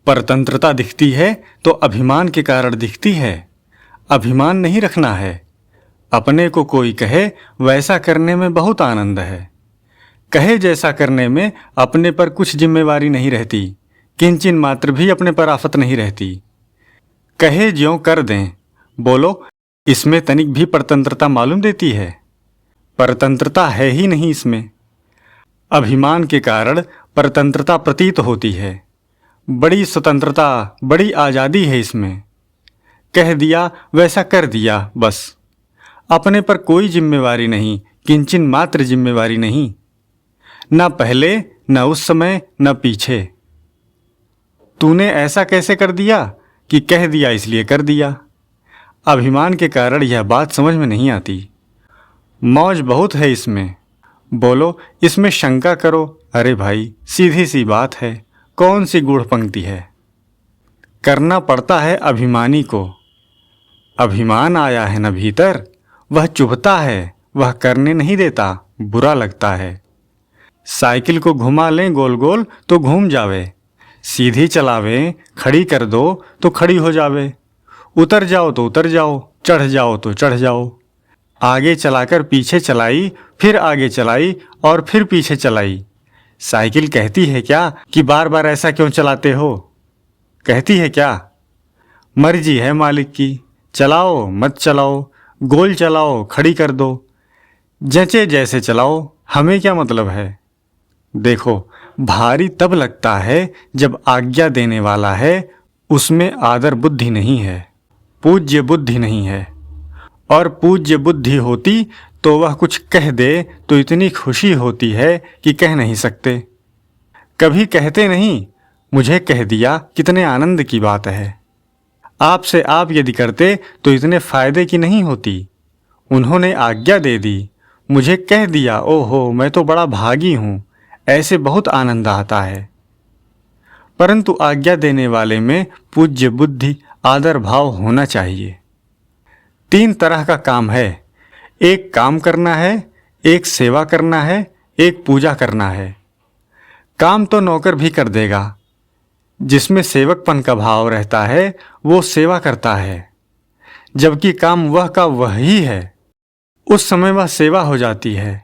परतंत्रता दिखती है तो अभिमान के कारण दिखती है। अभिमान नहीं रखना है। अपने को कोई कहे वैसा करने में बहुत आनंद है। कहे जैसा करने में अपने पर कुछ जिम्मेवारी नहीं रहती, किंचिन मात्र भी अपने पर आफत नहीं रहती। कहे ज्यों कर दें, बोलो इसमें तनिक भी परतंत्रता मालूम देती है? परतंत्रता है ही नहीं इसमें। अभिमान के कारण परतंत्रता प्रतीत होती है। बड़ी स्वतंत्रता, बड़ी आज़ादी है इसमें। कह दिया वैसा कर दिया, बस। अपने पर कोई जिम्मेवारी नहीं, किंचिन मात्र जिम्मेवारी नहीं। न पहले, न उस समय, न पीछे। तूने ऐसा कैसे कर दिया कि कह दिया इसलिए कर दिया। अभिमान के कारण यह बात समझ में नहीं आती। मौज बहुत है इसमें। बोलो इसमें शंका करो, अरे भाई सीधी सी बात है, कौन सी गूढ़ पंक्ति है। करना पड़ता है अभिमानी को। अभिमान आया है न भीतर, वह चुभता है, वह करने नहीं देता, बुरा लगता है। साइकिल को घुमा लें गोल गोल तो घूम जावे, सीधी चलावें, खड़ी कर दो तो खड़ी हो जावे। उतर जाओ तो उतर जाओ, चढ़ जाओ तो चढ़ जाओ। आगे चलाकर पीछे चलाई, फिर आगे चलाई और फिर पीछे चलाई। साइकिल कहती है क्या कि बार बार ऐसा क्यों चलाते हो? कहती है क्या? मर्जी है मालिक की, चलाओ मत चलाओ, गोल चलाओ, खड़ी कर दो, जैसे जैसे चलाओ, हमें क्या मतलब है। देखो, भारी तब लगता है जब आज्ञा देने वाला है उसमें आदर बुद्धि नहीं है, पूज्य बुद्धि नहीं है। और पूज्य बुद्धि होती तो वह कुछ कह दे तो इतनी खुशी होती है कि कह नहीं सकते। कभी कहते नहीं, मुझे कह दिया, कितने आनंद की बात है। आपसे आप यदि करते तो इतने फायदे की नहीं होती। उन्होंने आज्ञा दे दी, मुझे कह दिया, ओहो मैं तो बड़ा भागी हूँ, ऐसे बहुत आनंद आता है। परंतु आज्ञा देने वाले में पूज्य बुद्धि, आदर भाव होना चाहिए। 3 तरह का काम है, एक काम करना है, एक सेवा करना है, एक पूजा करना है। काम तो नौकर भी कर देगा। जिसमें सेवकपन का भाव रहता है वो सेवा करता है, जबकि काम वह का वही है, उस समय वह सेवा हो जाती है।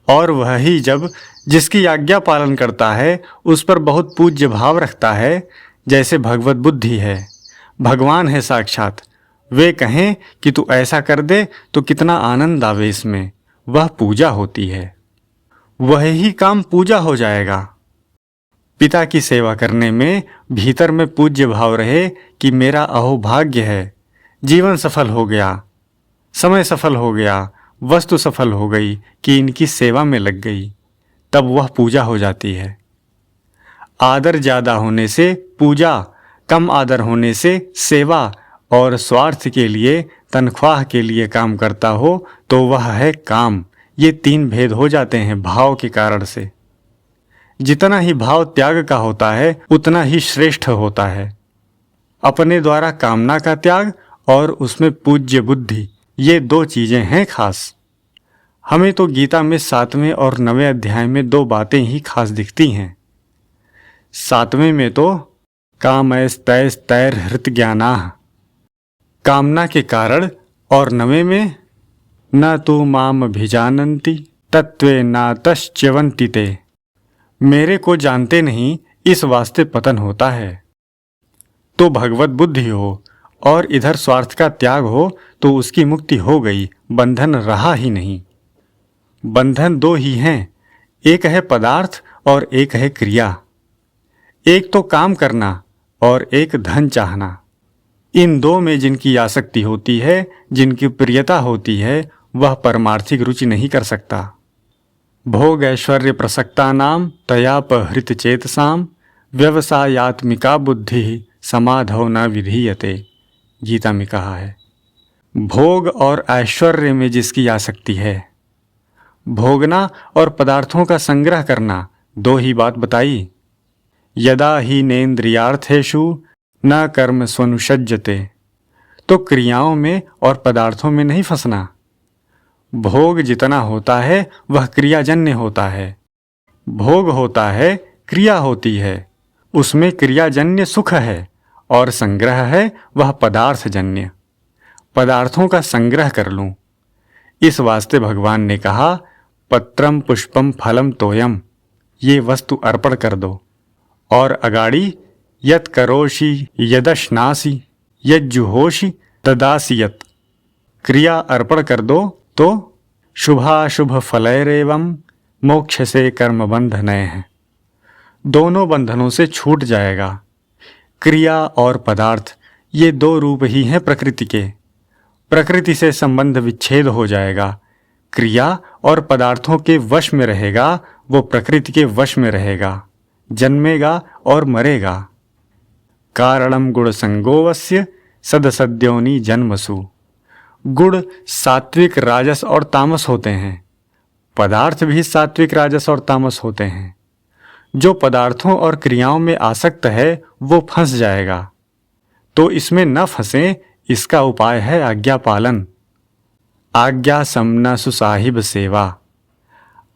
और वही जब जिसकी आज्ञा पालन करता है उस पर बहुत पूज्य भाव रखता है, जैसे भगवत बुद्धि है, भगवान है साक्षात। वे कहें कि तू ऐसा कर दे तो कितना आनंद आवे इसमें, वह पूजा होती है। वही काम पूजा हो जाएगा। पिता की सेवा करने में भीतर में पूज्य भाव रहे कि मेरा अहोभाग्य है, जीवन सफल हो गया, समय सफल हो गया, वस्तु सफल हो गई कि इनकी सेवा में लग गई, तब वह पूजा हो जाती है। आदर ज़्यादा होने से पूजा, कम आदर होने से सेवा, और स्वार्थ के लिए, तनख्वाह के लिए काम करता हो तो वह है काम। ये 3 भेद हो जाते हैं भाव के कारण से। जितना ही भाव त्याग का होता है उतना ही श्रेष्ठ होता है। अपने द्वारा कामना का त्याग और उसमें पूज्य बुद्धि, ये 2 चीज़ें हैं खास। हमें तो गीता में 7वें और 9वें अध्याय में 2 बातें ही खास दिखती हैं। 7वें में तो कामैस्तैस्तैर्हृत ज्ञानाः, कामना के कारण, और 9वें में न तु माम अभिजानन्ति तत्त्वेनातश्च्यवन्ति ते, मेरे को जानते नहीं इस वास्ते पतन होता है। तो भगवत बुद्धि हो और इधर स्वार्थ का त्याग हो तो उसकी मुक्ति हो गई, बंधन रहा ही नहीं। बंधन 2 ही हैं, एक है पदार्थ और एक है क्रिया। एक तो काम करना और एक धन चाहना। इन 2 में जिनकी आसक्ति होती है, जिनकी प्रियता होती है, वह परमार्थिक रुचि नहीं कर सकता। भोग ऐश्वर्य प्रसक्तानाम तयापहृत चेतसाम व्यवसायात्मिका बुद्धि समाधौ न विधीयते, गीता में कहा है। भोग और ऐश्वर्य में जिसकी आसक्ति है, भोगना और पदार्थों का संग्रह करना, 2 ही बात बताई। यदा ही नेन्द्रियार्थेषु न कर्म स्वनुषज्जते, तो क्रियाओं में और पदार्थों में नहीं फंसना। भोग जितना होता है वह क्रियाजन्य होता है। भोग होता है, क्रिया होती है। उसमें क्रियाजन्य सुख है और संग्रह है वह पदार्थजन्य। पदार्थों का संग्रह कर लूं, इस वास्ते भगवान ने कहा पत्रम पुष्पम फलम तोयम, ये वस्तु अर्पण कर दो। और अगाड़ी यत करोषि यदश्नासि यज्जुहोषि ददासि यत, क्रिया अर्पण कर दो तो शुभाशुभ फलैरेवं मोक्ष से कर्म बंधनय है, दोनों बंधनों से छूट जाएगा। क्रिया और पदार्थ ये दो रूप ही हैं प्रकृति के। प्रकृति से संबंध विच्छेद हो जाएगा, क्रिया और पदार्थों के वश में रहेगा, वो प्रकृति के वश में रहेगा, जन्मेगा और मरेगा। कारणम गुण संगोवस्य सदसद्योनि जन्मसु, गुण सात्विक राजस और तामस होते हैं, पदार्थ भी सात्विक राजस और तामस होते हैं। जो पदार्थों और क्रियाओं में आसक्त है वो फंस जाएगा, तो इसमें न फंसे इसका उपाय है आज्ञा पालन। आज्ञा समना सुसाहिब सेवा,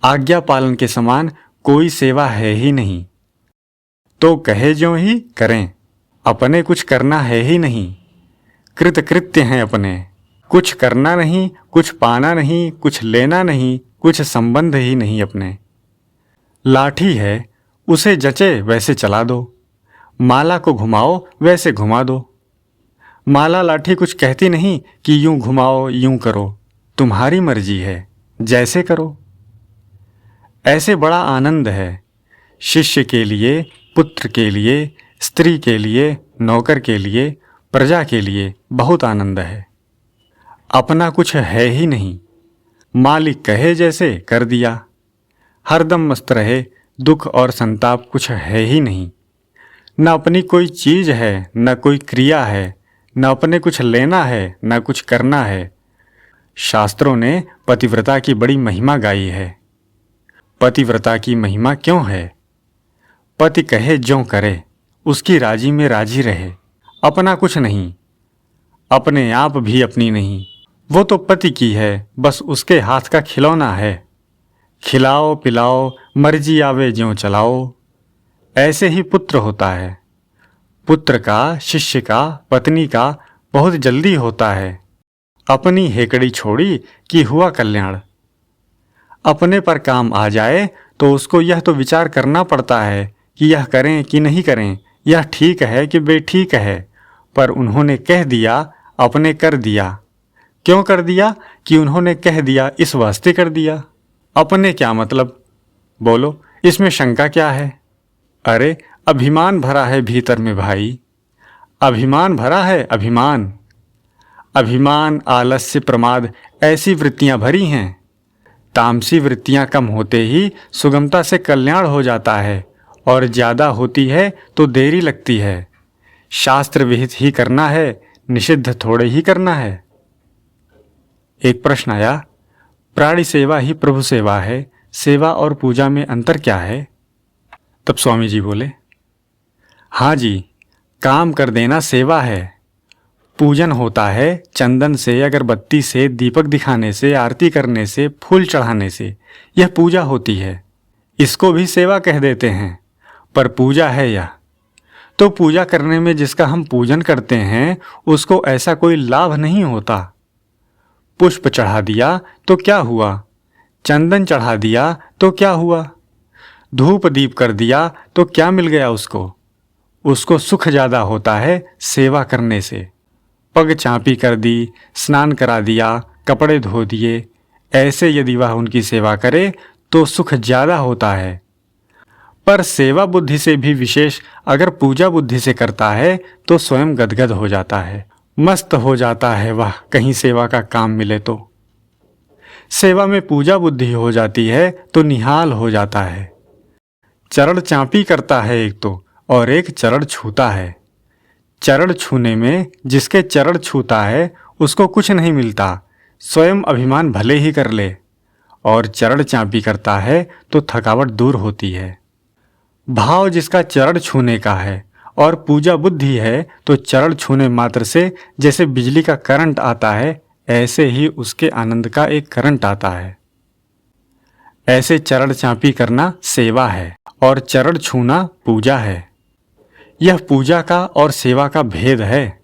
आज्ञा पालन के समान कोई सेवा है ही नहीं। तो कहे ज्यों ही करें, अपने कुछ करना है ही नहीं, कृतकृत्य हैं अपने, कुछ करना नहीं, कुछ पाना नहीं, कुछ लेना नहीं, कुछ संबंध ही नहीं अपने। लाठी है, उसे जचे वैसे चला दो, माला को घुमाओ वैसे घुमा दो। माला लाठी कुछ कहती नहीं कि यूं घुमाओ यूं करो, तुम्हारी मर्जी है, जैसे करो। ऐसे बड़ा आनंद है, शिष्य के लिए, पुत्र के लिए, स्त्री के लिए, नौकर के लिए, प्रजा के लिए बहुत आनंद है। अपना कुछ है ही नहीं, मालिक कहे जैसे कर दिया, हरदम मस्त रहे, दुख और संताप कुछ है ही नहीं। न अपनी कोई चीज है, न कोई क्रिया है, न अपने कुछ लेना है, न कुछ करना है। शास्त्रों ने पतिव्रता की बड़ी महिमा गाई है। पतिव्रता की महिमा क्यों है? पति कहे ज्यों करे, उसकी राजी में राजी रहे, अपना कुछ नहीं, अपने आप भी अपनी नहीं, वो तो पति की है, बस उसके हाथ का खिलौना है। खिलाओ पिलाओ मर्जी आवे ज्यों चलाओ। ऐसे ही पुत्र होता है। पुत्र का, शिष्य का, पत्नी का बहुत जल्दी होता है। अपनी हेकड़ी छोड़ी कि हुआ कल्याण। अपने पर काम आ जाए तो उसको यह तो विचार करना पड़ता है कि यह करें कि नहीं करें, यह ठीक है कि बेठीक है। पर उन्होंने कह दिया, अपने कर दिया। क्यों कर दिया? कि उन्होंने कह दिया, इस वास्ते कर दिया। अपने क्या मतलब? बोलो, इसमें शंका क्या है? अरे अभिमान भरा है भीतर में भाई, अभिमान भरा है, अभिमान। अभिमान, आलस्य, प्रमाद ऐसी वृत्तियां भरी हैं। तामसी वृत्तियां कम होते ही सुगमता से कल्याण हो जाता है, और ज़्यादा होती है तो देरी लगती है। शास्त्र विहित ही करना है, निषिद्ध थोड़े ही करना है। एक प्रश्न आया, प्राणी सेवा ही प्रभु सेवा है, सेवा और पूजा में अंतर क्या है? तब स्वामी जी बोले, हाँ जी, काम कर देना सेवा है। पूजन होता है चंदन से, अगरबत्ती से, दीपक दिखाने से, आरती करने से, फूल चढ़ाने से, यह पूजा होती है। इसको भी सेवा कह देते हैं, पर पूजा है यह। तो पूजा करने में जिसका हम पूजन करते हैं उसको ऐसा कोई लाभ नहीं होता। पुष्प चढ़ा दिया तो क्या हुआ? चंदन चढ़ा दिया तो क्या हुआ? धूप दीप कर दिया तो क्या मिल गया उसको? उसको सुख ज़्यादा होता है सेवा करने से। पग चाँपी कर दी, स्नान करा दिया, कपड़े धो दिए, ऐसे यदि वह उनकी सेवा करे तो सुख ज़्यादा होता है। पर सेवा बुद्धि से भी विशेष अगर पूजा बुद्धि से करता है तो स्वयं गदगद हो जाता है, मस्त हो जाता है वह, कहीं सेवा का काम मिले तो। सेवा में पूजा बुद्धि हो जाती है तो निहाल हो जाता है। चरण चाँपी करता है एक तो, और एक चरण छूता है। चरण छूने में जिसके चरण छूता है उसको कुछ नहीं मिलता, स्वयं अभिमान भले ही कर ले। और चरण चाँपी करता है तो थकावट दूर होती है। भाव जिसका चरण छूने का है और पूजा बुद्धि है तो चरण छूने मात्र से जैसे बिजली का करंट आता है, ऐसे ही उसके आनंद का एक करंट आता है। ऐसे चरण चाँपी करना सेवा है और चरण छूना पूजा है। यह पूजा का और सेवा का भेद है।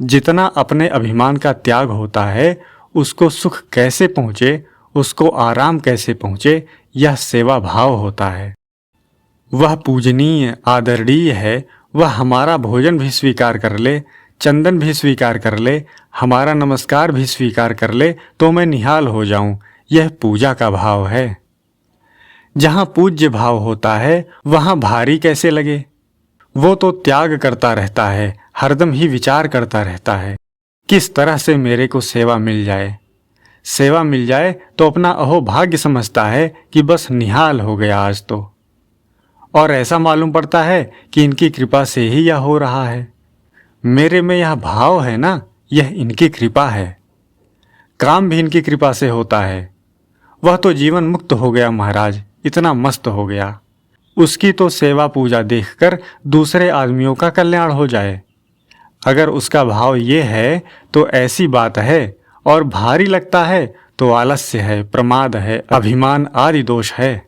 जितना अपने अभिमान का त्याग होता है, उसको सुख कैसे पहुँचे, उसको आराम कैसे पहुँचे, यह सेवा भाव होता है। वह पूजनीय आदरणीय है, वह हमारा भोजन भी स्वीकार कर ले, चंदन भी स्वीकार कर ले, हमारा नमस्कार भी स्वीकार कर ले तो मैं निहाल हो जाऊं। यह पूजा का भाव है। जहाँ पूज्य भाव होता है वहाँ भारी कैसे लगे। वो तो त्याग करता रहता है, हरदम ही विचार करता रहता है किस तरह से मेरे को सेवा मिल जाए। सेवा मिल जाए तो अपना अहोभाग्य समझता है कि बस निहाल हो गया आज तो। और ऐसा मालूम पड़ता है कि इनकी कृपा से ही यह हो रहा है। मेरे में यह भाव है ना, यह इनकी कृपा है। काम भी इनकी कृपा से होता है। वह तो जीवन मुक्त हो गया महाराज, इतना मस्त हो गया। उसकी तो सेवा पूजा देखकर दूसरे आदमियों का कल्याण हो जाए। अगर उसका भाव ये है तो ऐसी बात है, और भारी लगता है तो आलस्य है, प्रमाद है, अभिमान आदि दोष है।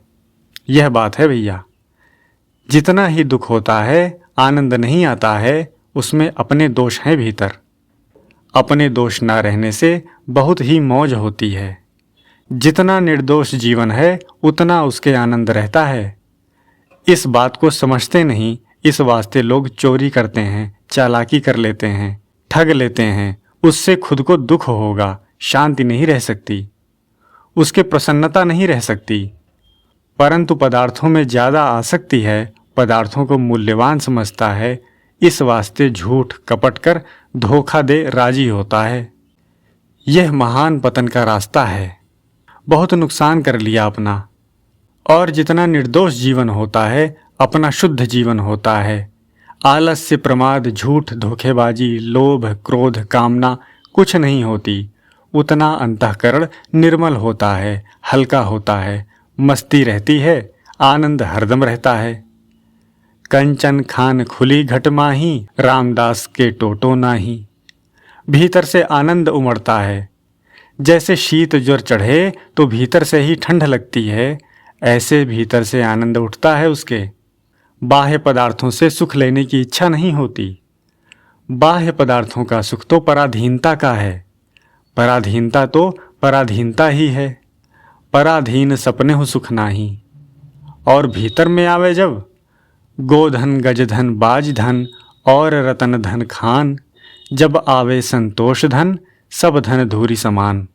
यह बात है भैया। जितना ही दुख होता है, आनंद नहीं आता है, उसमें अपने दोष हैं भीतर। अपने दोष ना रहने से बहुत ही मौज होती है। जितना निर्दोष जीवन है उतना उसके आनंद रहता है। इस बात को समझते नहीं, इस वास्ते लोग चोरी करते हैं, चालाकी कर लेते हैं, ठग लेते हैं। उससे खुद को दुख होगा, शांति नहीं रह सकती, उसके प्रसन्नता नहीं रह सकती। परंतु पदार्थों में ज़्यादा आसक्ति है, पदार्थों को मूल्यवान समझता है, इस वास्ते झूठ कपट कर धोखा दे राजी होता है। यह महान पतन का रास्ता है। बहुत नुकसान कर लिया अपना। और जितना निर्दोष जीवन होता है, अपना शुद्ध जीवन होता है। आलस्य, प्रमाद, झूठ, धोखेबाजी, लोभ, क्रोध, कामना कुछ नहीं होती, उतना अंतःकरण निर्मल होता है, हल्का होता है, मस्ती रहती है, आनंद हरदम रहता है। कंचन खान खुली घट माही, रामदास के टोटो नाही। भीतर से आनंद उमड़ता है। जैसे शीत ज्वर चढ़े तो भीतर से ही ठंड लगती है, ऐसे भीतर से आनंद उठता है उसके। बाह्य पदार्थों से सुख लेने की इच्छा नहीं होती। बाह्य पदार्थों का सुख तो पराधीनता का है। पराधीनता तो पराधीनता ही है। पराधीन सपने हो सुख नाही। और भीतर में आवे जब गोधन, गजधन, बाजधन और रतन धन खान, जब आवे संतोष धन, सब धन धूरी समान।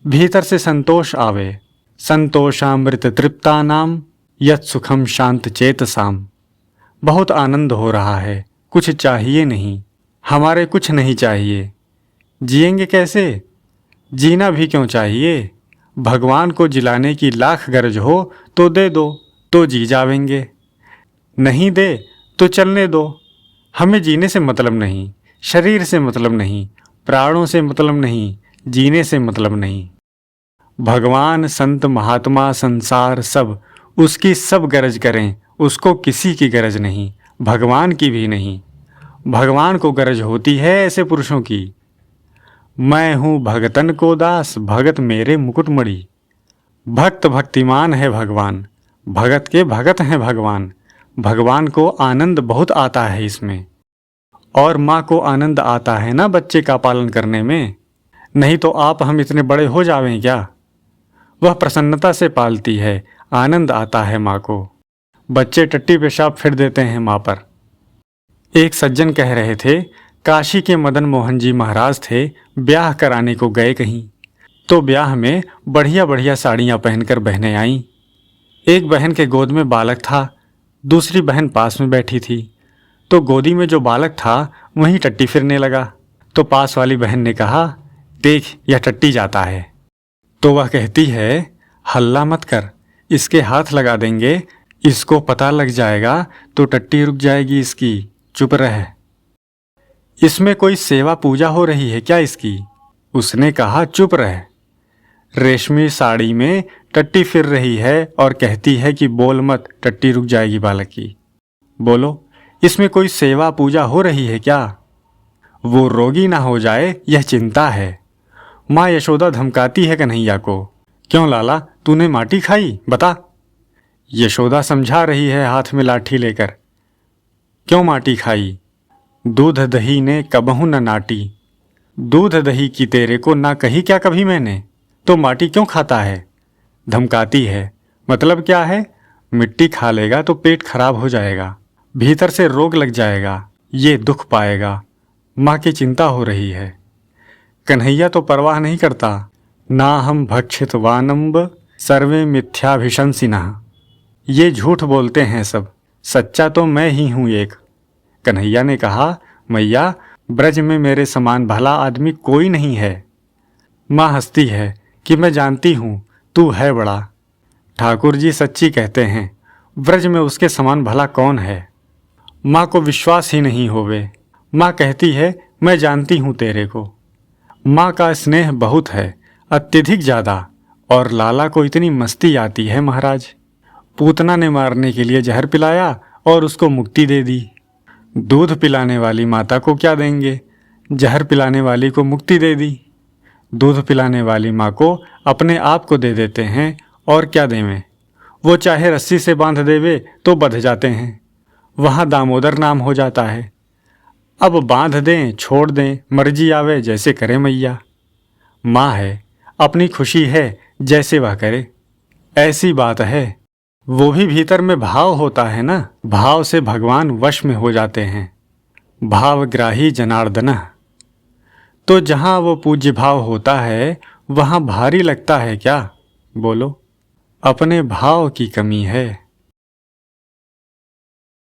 भीतर से संतोष आवे, संतोषामृत तृप्ता नाम, यत सुखम शांत चेतसाम। बहुत आनंद हो रहा है, कुछ चाहिए नहीं, हमारे कुछ नहीं चाहिए। जिएंगे कैसे? जीना भी क्यों चाहिए? भगवान को जिलाने की लाख गरज हो तो दे दो, तो जी जावेंगे। नहीं दे तो चलने दो। हमें जीने से मतलब नहीं, शरीर से मतलब नहीं, प्राणों से मतलब नहीं, जीने से मतलब नहीं। भगवान, संत, महात्मा, संसार सब उसकी सब गरज करें, उसको किसी की गरज नहीं, भगवान की भी नहीं। भगवान को गरज होती है ऐसे पुरुषों की। मैं हूँ भगतन को दास, भगत मेरे मुकुटमणि। भक्त भक्तिमान है भगवान, भगत के भगत हैं भगवान। भगवान को आनंद बहुत आता है इसमें। और माँ को आनंद आता है ना बच्चे का पालन करने में। नहीं तो आप हम इतने बड़े हो जावें क्या? वह प्रसन्नता से पालती है, आनंद आता है माँ को। बच्चे टट्टी पेशाब फिर देते हैं माँ पर। एक सज्जन कह रहे थे, काशी के मदन मोहन जी महाराज थे, ब्याह कराने को गए कहीं। तो ब्याह में बढ़िया बढ़िया साड़ियाँ पहनकर बहनें आईं। एक बहन के गोद में बालक था, दूसरी बहन पास में बैठी थी। तो गोदी में जो बालक था वहीं टट्टी फिरने लगा। तो पास वाली बहन ने कहा, देख यह टट्टी जाता है। तो वह कहती है, हल्ला मत कर, इसके हाथ लगा देंगे, इसको पता लग जाएगा तो टट्टी रुक जाएगी इसकी, चुप रह। इसमें कोई सेवा पूजा हो रही है क्या इसकी? उसने कहा, चुप रह। रेशमी साड़ी में टट्टी फिर रही है और कहती है कि बोल मत, टट्टी रुक जाएगी बालक की। बोलो, इसमें कोई सेवा पूजा हो रही है क्या? वो रोगी ना हो जाए यह चिंता है। माँ यशोदा धमकाती है कन्हैया को, क्यों लाला तूने माटी खाई, बता। यशोदा समझा रही है हाथ में लाठी लेकर। क्यों माटी खाई, दूध दही ने कबहू न नाटी। दूध दही की तेरे को ना कही क्या कभी मैंने, तो माटी क्यों खाता है। धमकाती है, मतलब क्या है, मिट्टी खा लेगा तो पेट खराब हो जाएगा, भीतर से रोग लग जाएगा, ये दुख पाएगा, माँ की चिंता हो रही है। कन्हैया तो परवाह नहीं करता, ना हम भक्षित वानम्ब सर्वे मिथ्याभिशंसिनः। ये झूठ बोलते हैं सब, सच्चा तो मैं ही हूँ एक। कन्हैया ने कहा, मैया ब्रज में मेरे समान भला आदमी कोई नहीं है। माँ हंसती है कि मैं जानती हूँ तू है बड़ा। ठाकुर जी सच्ची कहते हैं, ब्रज में उसके समान भला कौन है। माँ को विश्वास ही नहीं होवे। माँ कहती है, मैं जानती हूँ तेरे को। माँ का स्नेह बहुत है, अत्यधिक ज़्यादा, और लाला को इतनी मस्ती आती है महाराज। पूतना ने मारने के लिए जहर पिलाया और उसको मुक्ति दे दी। दूध पिलाने वाली माता को क्या देंगे, जहर पिलाने वाली को मुक्ति दे दी। दूध पिलाने वाली माँ को अपने आप को दे देते हैं, और क्या देवें। वो चाहे रस्सी से बांध देवे तो बंध जाते हैं, वहाँ दामोदर नाम हो जाता है। अब बांध दें छोड़ दें, मर्जी आवे जैसे करे मैया। माँ है, अपनी खुशी है, जैसे वह करे। ऐसी बात है, वो भी भीतर में भाव होता है ना, भाव से भगवान वश में हो जाते हैं। भावग्राही जनार्दन। तो जहाँ वो पूज्य भाव होता है वहाँ भारी लगता है क्या, बोलो। अपने भाव की कमी है।